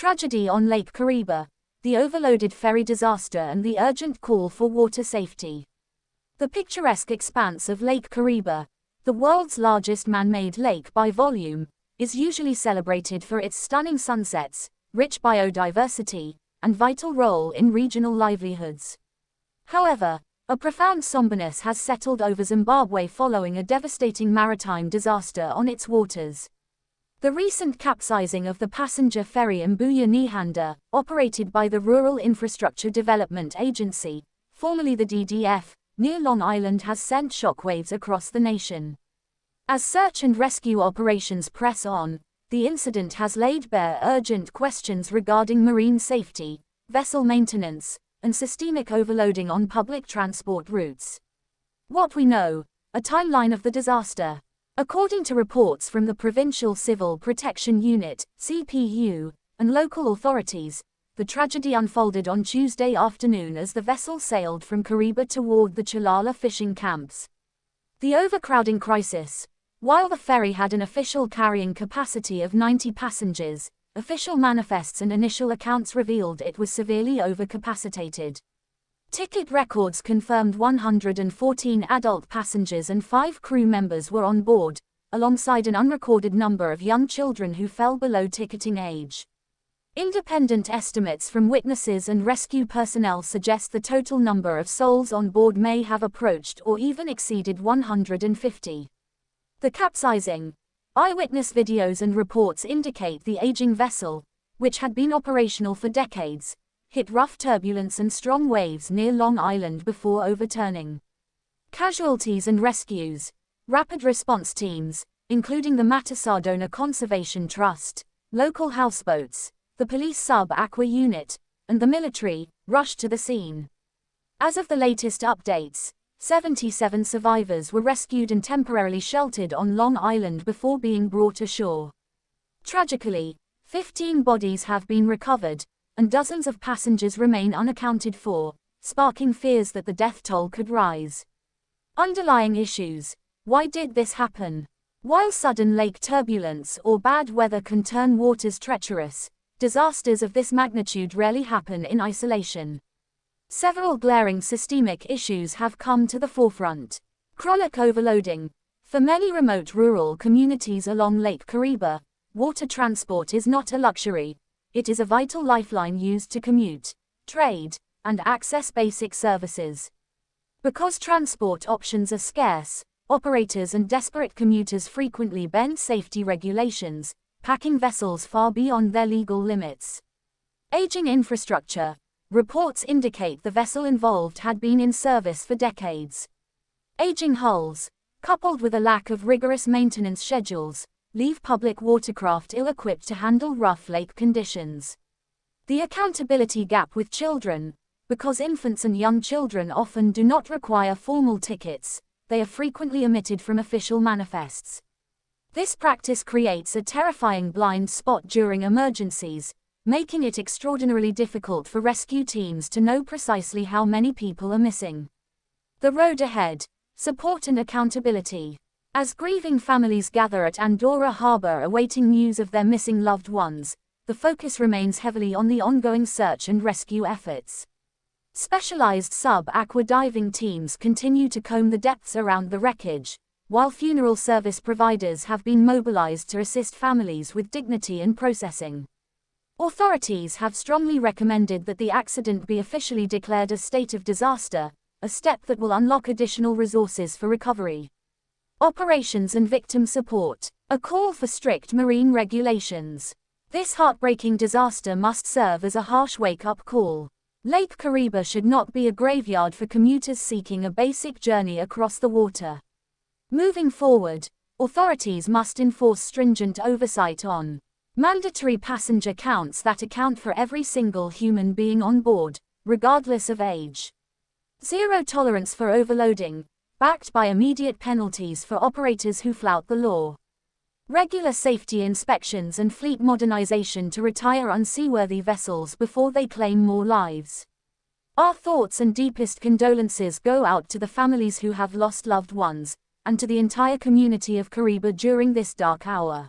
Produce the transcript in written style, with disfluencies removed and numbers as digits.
Tragedy on Lake Kariba, the overloaded ferry disaster and the urgent call for water safety. The picturesque expanse of Lake Kariba, the world's largest man-made lake by volume, is usually celebrated for its stunning sunsets, rich biodiversity, and vital role in regional livelihoods. However, a profound somberness has settled over Zimbabwe following a devastating maritime disaster on its waters. The recent capsizing of the passenger ferry Mbuya Nihanda, operated by the Rural Infrastructure Development Agency, formerly the DDF, near Long Island has sent shockwaves across the nation. As search and rescue operations press on, the incident has laid bare urgent questions regarding marine safety, vessel maintenance, and systemic overloading on public transport routes. What we know: a timeline of the disaster. According to reports from the Provincial Civil Protection Unit, CPU, and local authorities, the tragedy unfolded on Tuesday afternoon as the vessel sailed from Kariba toward the Chalala fishing camps. The overcrowding crisis. While the ferry had an official carrying capacity of 90 passengers, official manifests and initial accounts revealed it was severely overcapacitated. Ticket records confirmed 114 adult passengers and 5 crew members were on board, alongside an unrecorded number of young children who fell below ticketing age. Independent estimates from witnesses and rescue personnel suggest the total number of souls on board may have approached or even exceeded 150. The capsizing. Eyewitness videos and reports indicate the aging vessel, which had been operational for decades, hit rough turbulence and strong waves near Long Island before overturning. Casualties and rescues. Rapid response teams, including the Matasadona Conservation Trust, local houseboats, the police sub-aqua unit, and the military, rushed to the scene. As of the latest updates, 77 survivors were rescued and temporarily sheltered on Long Island before being brought ashore. Tragically, 15 bodies have been recovered, and dozens of passengers remain unaccounted for, sparking fears that the death toll could rise. Underlying issues. Why did this happen? While sudden lake turbulence or bad weather can turn waters treacherous, disasters of this magnitude rarely happen in isolation. Several glaring systemic issues have come to the forefront. Chronic overloading. For many remote rural communities along Lake Kariba, water transport is not a luxury. It is a vital lifeline used to commute, trade, and access basic services. Because transport options are scarce, operators and desperate commuters frequently bend safety regulations, packing vessels far beyond their legal limits. Aging infrastructure. Reports indicate the vessel involved had been in service for decades. Aging hulls, coupled with a lack of rigorous maintenance schedules, leave public watercraft ill-equipped to handle rough lake conditions. The accountability gap with children. Because infants and young children often do not require formal tickets, they are frequently omitted from official manifests. This practice creates a terrifying blind spot during emergencies, making it extraordinarily difficult for rescue teams to know precisely how many people are missing. The road ahead. Support and accountability. As grieving families gather at Andorra Harbor awaiting news of their missing loved ones, the focus remains heavily on the ongoing search and rescue efforts. Specialized sub-aqua diving teams continue to comb the depths around the wreckage, while funeral service providers have been mobilized to assist families with dignity and processing. Authorities have strongly recommended that the accident be officially declared a state of disaster, a step that will unlock additional resources for recovery. Operations and victim support. A call for strict marine regulations. This heartbreaking disaster must serve as a harsh wake-up call. Lake Kariba should not be a graveyard for commuters seeking a basic journey across the water. Moving forward, authorities must enforce stringent oversight on mandatory passenger counts that account for every single human being on board, regardless of age. Zero tolerance for overloading, backed by immediate penalties for operators who flout the law. Regular safety inspections and fleet modernization to retire unseaworthy vessels before they claim more lives. Our thoughts and deepest condolences go out to the families who have lost loved ones, and to the entire community of Kariba during this dark hour.